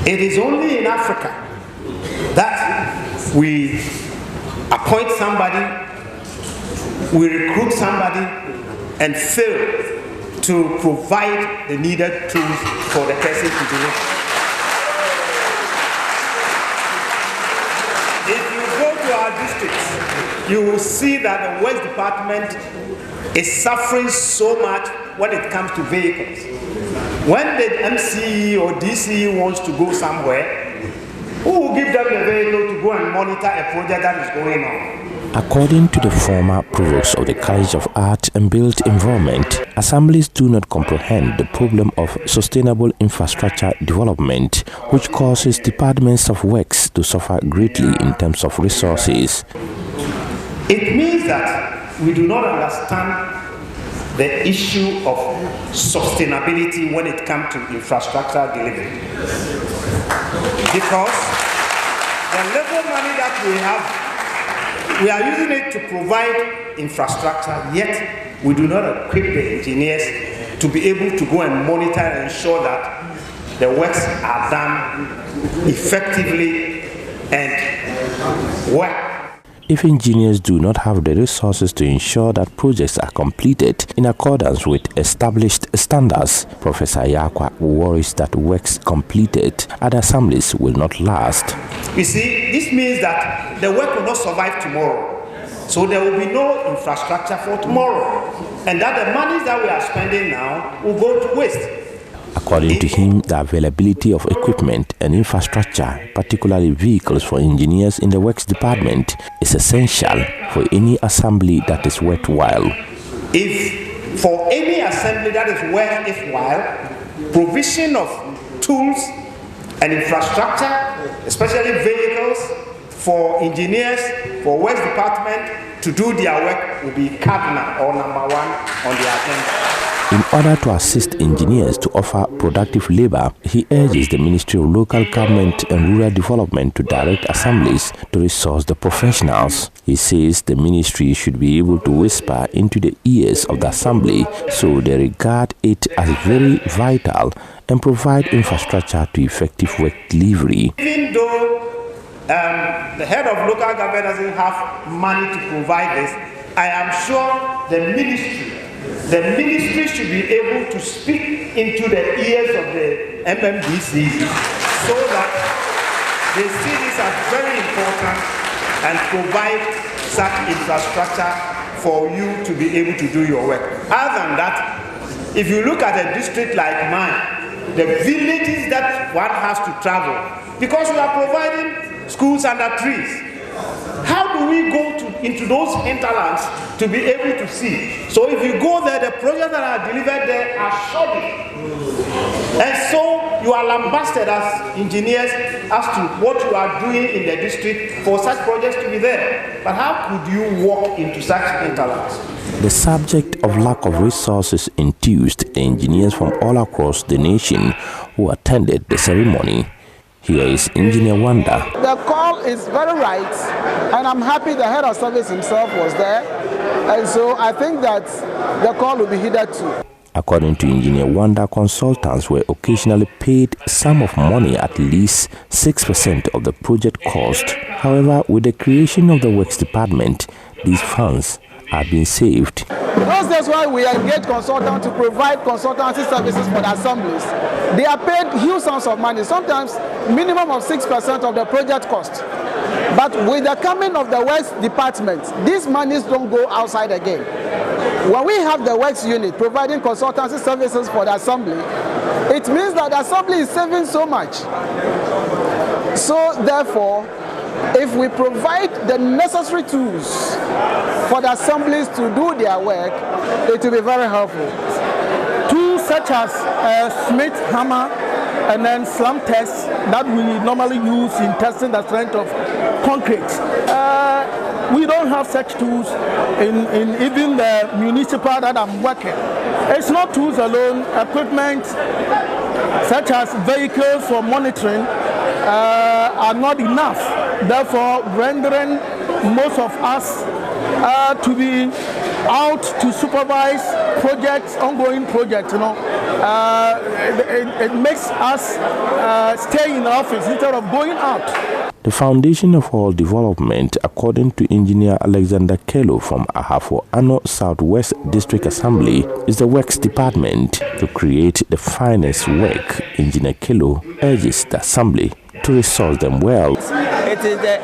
It is only in Africa that we appoint somebody, we recruit somebody, and fail to provide the needed tools for the person to do it. If you go to our districts, you will see that the Works Department is suffering so much when it comes to vehicles. When the MCE or DCE wants to go somewhere, who will give them the vehicle to go and monitor a project that is going on? According to the former provost of the College of Art and Built Environment, assemblies do not comprehend the problem of sustainable infrastructure development, which causes departments of works to suffer greatly in terms of resources. It means that we do not understand the issue of sustainability when it comes to infrastructure delivery. Because the little money that we have, we are using it to provide infrastructure, yet we do not equip the engineers to be able to go and monitor and ensure that the works are done effectively and well. If engineers do not have the resources to ensure that projects are completed in accordance with established standards, Professor Yakwa worries that works completed at assemblies will not last. You see, this means that the work will not survive tomorrow. So there will be no infrastructure for tomorrow. And that the money that we are spending now will go to waste. According to him, the availability of equipment and infrastructure, particularly vehicles for engineers in the Works Department, is essential for any assembly that is worthwhile. If for any assembly that is worthwhile, provision of tools and infrastructure, especially vehicles for engineers, for Works Department to do their work, will be cardinal or number one on the agenda. In order to assist engineers to offer productive labor, he urges the Ministry of Local Government and Rural Development to direct assemblies to resource the professionals. He says the ministry should be able to whisper into the ears of the assembly so they regard it as very vital and provide infrastructure to effective work delivery. Even though the head of local government doesn't have money to provide this, I am sure the ministry should be able to speak into the ears of the MMDC so that they see this as very important and provide such infrastructure for you to be able to do your work. Other than that, if you look at a district like mine, the villages that one has to travel, because we are providing schools under trees, how do we go into those hinterlands to be able to see? So if you go there, the projects that are delivered there are shoddy. And so you are lambasted as engineers as to what you are doing in the district for such projects to be there. But how could you walk into such hinterlands? The subject of lack of resources enthused the engineers from all across the nation who attended the ceremony. Here is Engineer Wanda. The call is very right, and I'm happy the head of service himself was there, and so I think that the call will be heeded too. According to Engineer Wanda, consultants were occasionally paid a sum of money, at least 6% of the project cost. However, with the creation of the Works Department, these funds are being saved. That's why we engage consultants to provide consultancy services for the assemblies. They are paid huge sums of money, sometimes minimum of 6% of the project cost. But with the coming of the Works Department, these monies don't go outside again. When we have the Works unit providing consultancy services for the assembly, it means that the assembly is saving so much. So therefore, if we provide the necessary tools for the assemblies to do their work, it will be very helpful. Tools such as Smith hammer and then slam test that we normally use in testing the strength of concrete. We don't have such tools in even the municipal that I'm working. It's not tools alone, equipment such as vehicles for monitoring are not enough, therefore rendering most of us to be out to supervise projects, ongoing projects, it makes us stay in the office instead of going out. The foundation of all development, according to Engineer Alexander Kelo from Ahafo Ano Southwest District Assembly, is the Works Department. To create the finest work, Engineer Kelo urges the Assembly to resource them well. It is the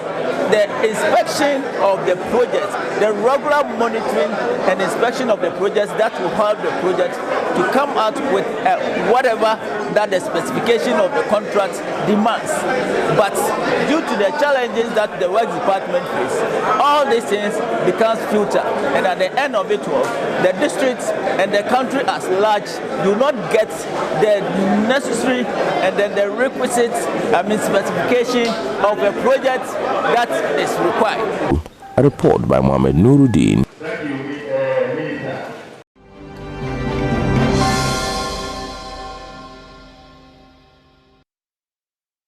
inspection of the project, the regular monitoring and inspection of the projects that will help the project to come out with whatever that the specification of the contract demands. But due to the challenges that the Works Department face, all these things becomes future. And at the end of it all, the districts and the country as large do not get the necessary and then the requisite specification of a project that is required. A report by Mohamed Nuruddin.